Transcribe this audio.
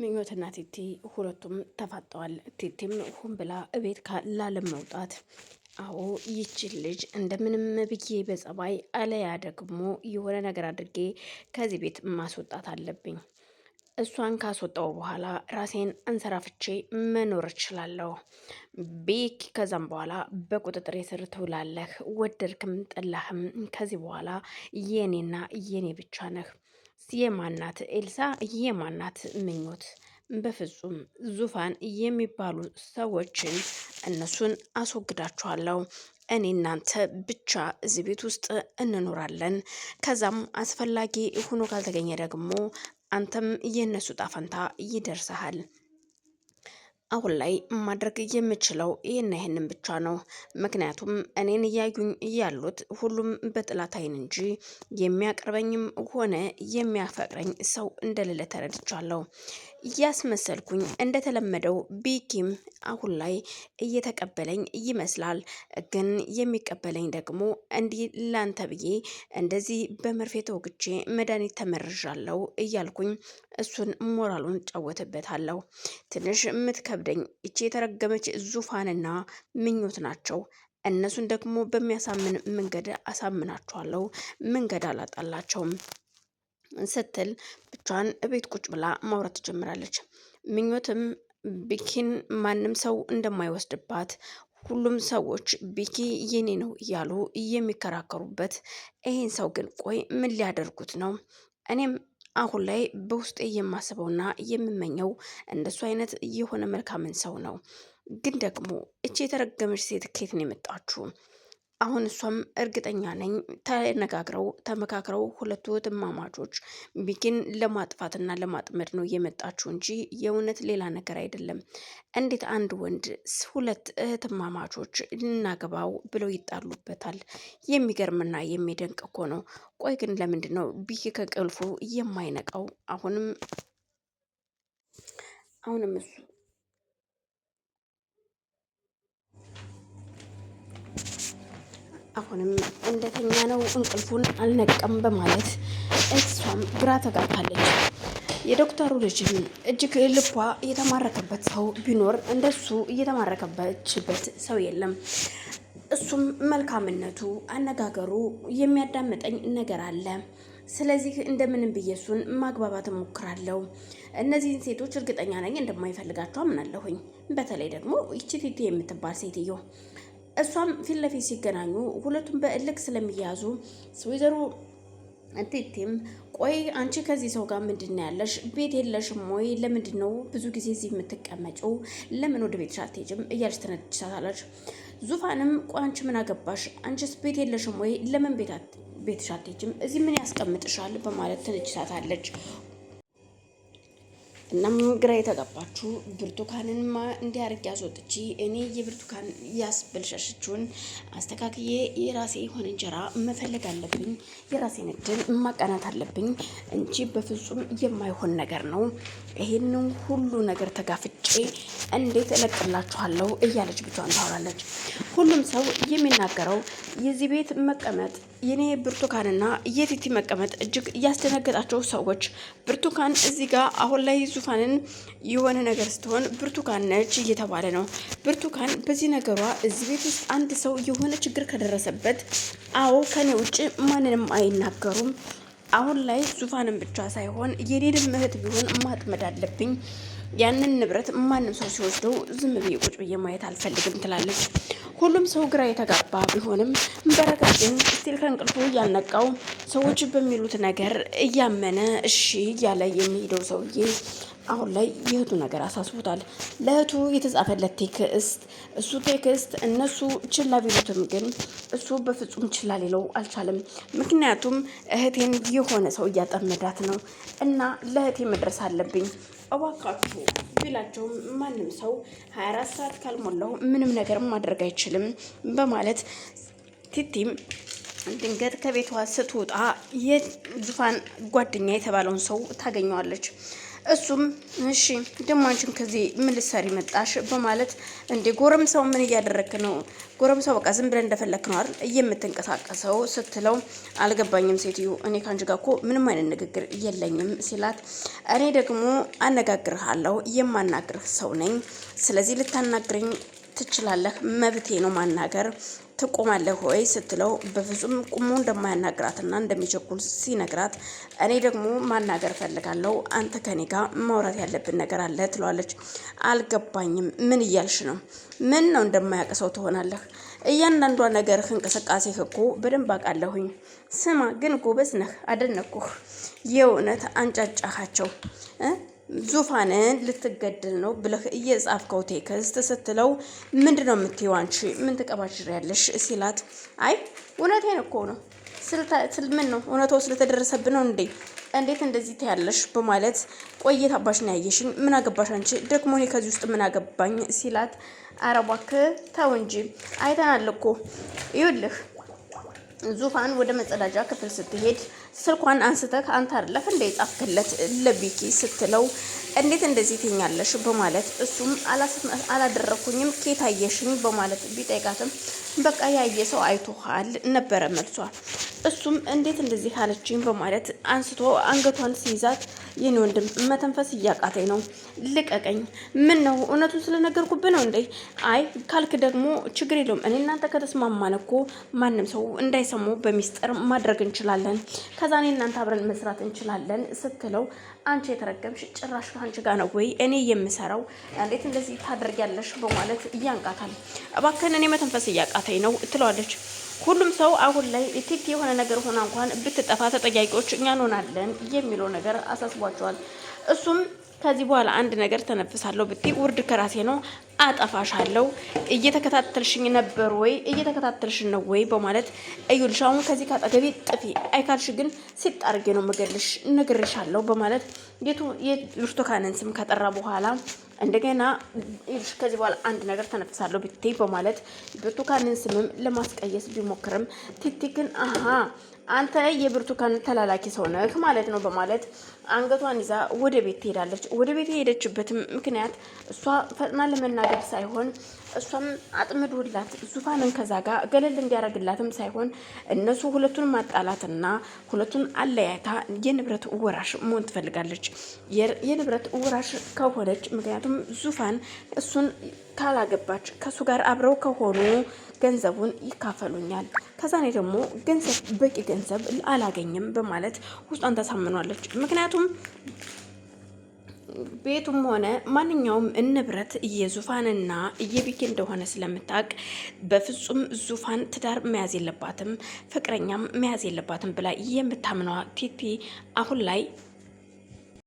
ምኞትና ቲቲ ሁለቱም ተፋጠዋል። ቲቲም ሁን ብላ እቤት ላለመውጣት አዎ ይቺን ልጅ እንደምንም ብዬ በጸባይ አለያ ደግሞ የሆነ ነገር አድርጌ ከዚህ ቤት ማስወጣት አለብኝ። እሷን ካስወጣው በኋላ ራሴን አንሰራፍቼ መኖር እችላለሁ። ቤክ ከዛም በኋላ በቁጥጥር ስር ትውላለህ። ወደድክም ጠላህም ከዚህ በኋላ የኔና የኔ ብቻ ነህ። የማናት ኤልሳ የማናት ምኞት? በፍጹም ዙፋን የሚባሉ ሰዎችን እነሱን አስወግዳችኋለሁ። እኔ እናንተ ብቻ እዚህ ቤት ውስጥ እንኖራለን። ከዛም አስፈላጊ ሆኖ ካልተገኘ ደግሞ አንተም የእነሱ ጣፈንታ ይደርሰሃል። አሁን ላይ ማድረግ የምችለው ይህንን ብቻ ነው። ምክንያቱም እኔን እያዩኝ ያሉት ሁሉም በጥላት አይን እንጂ የሚያቀርበኝም ሆነ የሚያፈቅረኝ ሰው እንደሌለ ተረድቻለሁ። እያስመሰልኩኝ እንደተለመደው ቢኪም አሁን ላይ እየተቀበለኝ ይመስላል። ግን የሚቀበለኝ ደግሞ እንዲህ ላንተ ብዬ እንደዚህ በመርፌ ተወግቼ መድኃኒት ተመርዣለሁ እያልኩኝ እሱን ሞራሉን ጫወትበታለሁ። ትንሽ የምትከብደኝ እቺ የተረገመች ዙፋንና ምኞት ናቸው። እነሱን ደግሞ በሚያሳምን መንገድ አሳምናቸዋለሁ። መንገድ አላጣላቸውም ስትል ብቻዋን እቤት ቁጭ ብላ ማውራት ትጀምራለች። ምኞትም ቢኪን ማንም ሰው እንደማይወስድባት ሁሉም ሰዎች ቢኪ የኔ ነው እያሉ የሚከራከሩበት፣ ይሄን ሰው ግን ቆይ ምን ሊያደርጉት ነው? እኔም አሁን ላይ በውስጤ የማስበውና የምመኘው እንደሱ አይነት የሆነ መልካምን ሰው ነው። ግን ደግሞ እቺ የተረገመች ሴት ከየት ነው የመጣችሁ? አሁን እሷም እርግጠኛ ነኝ ተነጋግረው ተመካክረው ሁለቱ እህትማማቾች ቢኪን ለማጥፋትና ለማጥመድ ነው የመጣችው እንጂ የእውነት ሌላ ነገር አይደለም። እንዴት አንድ ወንድ ሁለት እህትማማቾች ልናገባው ብለው ይጣሉበታል? የሚገርምና የሚደንቅ እኮ ነው። ቆይ ግን ለምንድን ነው ቢኪ ከቅልፉ የማይነቃው? አሁንም እሱ አሁንም እንደተኛ ነው፣ እንቅልፉን አልነቀም በማለት እሷም ግራ ተጋብታለች። የዶክተሩ ልጅም እጅግ ልቧ እየተማረከበት ሰው ቢኖር እንደሱ እየተማረከበችበት ሰው የለም። እሱም መልካምነቱ፣ አነጋገሩ የሚያዳምጠኝ ነገር አለ። ስለዚህ እንደምንም ብዬ እሱን ማግባባት እሞክራለሁ። እነዚህን ሴቶች እርግጠኛ ነኝ እንደማይፈልጋቸው አምናለሁኝ። በተለይ ደግሞ ይቺ ቲቲ የምትባል ሴትዮ እሷም ፊት ለፊት ሲገናኙ ሁለቱም በእልክ ስለሚያዙ ወይዘሮ ቲቲም ቆይ አንቺ ከዚህ ሰው ጋር ምንድን ነው ያለሽ? ቤት የለሽም ወይ? ለምንድን ነው ብዙ ጊዜ እዚህ የምትቀመጪው? ለምን ወደ ቤትሽ አትሄጂም? እያለች ትነጅሳታለች። ዙፋንም ቆይ አንቺ ምን አገባሽ? አንቺስ ቤት የለሽም ወይ? ለምን ቤትሽ አትሄጂም? እዚህ ምን ያስቀምጥሻል? በማለት ትነጅሳታለች። እናም ግራ የተጋባችሁ ብርቱካንንማ እንዲያርግ ያስወጥቼ እኔ የብርቱካን ያስበልሻሽችውን አስተካክዬ የራሴ የሆነ እንጀራ መፈለግ አለብኝ፣ የራሴን እድል ማቃናት አለብኝ እንጂ በፍጹም የማይሆን ነገር ነው። ይሄንን ሁሉ ነገር ተጋፍጬ እንዴት እለቅላችኋለሁ እያለች ብቻዋን ታወራለች። ሁሉም ሰው የሚናገረው የዚህ ቤት መቀመጥ የኔ ብርቱካንና የቲቲ መቀመጥ እጅግ ያስደነገጣቸው ሰዎች ብርቱካን እዚህ ጋር አሁን ላይ ዙፋንን የሆነ ነገር ስትሆን ብርቱካን ነች እየተባለ ነው። ብርቱካን በዚህ ነገሯ እዚህ ቤት ውስጥ አንድ ሰው የሆነ ችግር ከደረሰበት አዎ ከኔ ውጭ ማንንም አይናገሩም። አሁን ላይ ዙፋንን ብቻ ሳይሆን የኔንም እህት ቢሆን ማጥመድ አለብኝ። ያንን ንብረት ማንም ሰው ሲወስደው ዝም ብዬ ቁጭ ብዬ ማየት አልፈልግም ትላለች። ሁሉም ሰው ግራ የተጋባ ቢሆንም በረከት ግን ስቲል ከእንቅልፉ ያልነቃው ሰዎች በሚሉት ነገር እያመነ እሺ እያለ የሚሄደው ሰውዬ አሁን ላይ የእህቱ ነገር አሳስቦታል። ለእህቱ የተጻፈለት ቴክስት እነሱ ችላ ቢሉትም ግን እሱ በፍጹም ችላ ሊለው አልቻለም። ምክንያቱም እህቴን የሆነ ሰው እያጠመዳት ነው እና ለእህቴ መድረስ አለብኝ እባካችሁ ቢላቸውም ማንም ሰው 24 ሰዓት ካልሞላው ምንም ነገር ማድረግ አይችልም በማለት ቲቲም ድንገት ከቤቷ ስትወጣ የዙፋን ጓደኛ የተባለውን ሰው ታገኘዋለች። እሱም እሺ ደግሞ አንቺም ከዚህ ምን ልትሰሪ መጣሽ በማለት እንዴ ጎረምሳው ምን እያደረክ ነው? ጎረምሳው በቃ ዝም ብለን እንደፈለክ ነው አይደል የምትንቀሳቀሰው ስትለው አልገባኝም ሴትዮ እኔ ካንቺ ጋር እኮ ምንም አይነት ንግግር የለኝም ሲላት እኔ ደግሞ አነጋግርሃለሁ የማናግርህ ሰው ነኝ። ስለዚህ ልታናግረኝ ትችላለህ፣ መብቴ ነው ማናገር ትቆማለህ ወይ ስትለው በፍጹም ቁሞ እንደማያናግራትና እንደሚቸኩል ሲነግራት እኔ ደግሞ ማናገር ፈልጋለሁ አንተ ከኔ ጋር ማውራት ያለብን ነገር አለ ትለዋለች። አልገባኝም ምን እያልሽ ነው? ምን ነው እንደማያውቅ ሰው ትሆናለህ? እያንዳንዷ ነገርህ እንቅስቃሴህ እኮ በደንብ አውቃለሁኝ። ስማ ግን ጎበዝ ነህ፣ አደነኩህ። የእውነት አንጫጫሃቸው ዙፋንን ልትገድል ነው ብለህ እየጻፍከው ቴክስት ስትለው ምንድነው የምትይው አንቺ ምን ትቀባጅሪያለሽ ሲላት አይ እውነቴን እኮ ነው ምን ነው እውነታው ስለተደረሰብን ነው እንዴ እንዴት እንደዚህ ትያለሽ በማለት ቆየት አባሽ ነው ያየሽኝ ምን አገባሽ አንቺ ደግሞ እኔ ከዚህ ውስጥ ምን አገባኝ ሲላት ኧረ እባክህ ተው እንጂ አይተናል እኮ ይኸውልህ ዙፋን ወደ መጸዳጃ ክፍል ስትሄድ ስልኳን አንስተህ አንተ አይደለህ እንደ ጻፍክለት ለቢኪ ስትለው እንዴት እንደዚህ ትኛለሽ በማለት እሱም አላደረኩኝም ከታየሽኝ በማለት ቢጠይቃትም በቃ ያየ ሰው አይቶሃል ነበረ መልሷ። እሱም እንዴት እንደዚህ አለችኝ በማለት አንስቶ አንገቷን ሲይዛት የኔ ወንድም መተንፈስ እያቃተኝ ነው ልቀቀኝ። ምን ነው እውነቱን ስለነገርኩብህ ነው እንዴ? አይ ካልክ ደግሞ ችግር የለውም እኔ እናንተ ከተስማማን እኮ ማንም ሰው እንዳይሰሙ በሚስጥር ማድረግ እንችላለን። ከዛ እኔ እናንተ አብረን መስራት እንችላለን ስትለው አንቺ የተረገምሽ ጭራሽ ከአንቺ ጋር ነው ወይ እኔ የምሰራው እንዴት እንደዚህ ታደርጊያለሽ በማለት እያንቃታል። እባክህን እኔ መተንፈስ እያቃተኝ ነው ትለዋለች። ሁሉም ሰው አሁን ላይ ቲቲ የሆነ ነገር ሆና እንኳን ብትጠፋ ተጠያቂዎች እኛ እንሆናለን የሚለው ነገር አሳስቧቸዋል። እሱም ከዚህ በኋላ አንድ ነገር ተነፍሳለሁ ብትይ ውርድ ከራሴ ነው አጠፋሻለሁ። እየተከታተልሽኝ ነበር ወይ እየተከታተልሽ ነው ወይ በማለት እዩልሽ አሁን ከዚህ ካጠገቤ ጥፊ አይካልሽ ግን ሲጣርጌ ነው መገልሽ ነግሬሻለሁ በማለት የብርቱካንን ስም ከጠራ በኋላ እንደገና ከዚህ በኋላ አንድ ነገር ተነፍሳለሁ ብትይ በማለት ብርቱካንን ስምም ለማስቀየስ ቢሞክርም ቲቲ ግን አንተ የብርቱካን ተላላኪ ሰው ነህ ማለት ነው በማለት አንገቷን ይዛ ወደ ቤት ትሄዳለች። ወደ ቤት የሄደችበትም ምክንያት እሷ ፈጥና ለመናገር ሳይሆን እሷም አጥምዶላት ዙፋንን ከዛ ጋር ገለል እንዲያደርግላትም ሳይሆን እነሱ ሁለቱን ማጣላትና ሁለቱን አለያይታ የንብረት ወራሽ መሆን ትፈልጋለች። የንብረት ወራሽ ከሆነች ምክንያቱም ዙፋን እሱን ካላገባች ከሱ ጋር አብረው ከሆኑ ገንዘቡን ይካፈሉኛል። ከዛ እኔ ደግሞ ገንዘብ በቂ ገንዘብ አላገኝም በማለት ውስጧን ታሳምኗለች። ምክንያቱም ቤቱም ሆነ ማንኛውም ንብረት የዙፋንና የቢኪ እንደሆነ ስለምታውቅ በፍጹም ዙፋን ትዳር መያዝ የለባትም ፍቅረኛም መያዝ የለባትም ብላ የምታምነዋ ቲቲ አሁን ላይ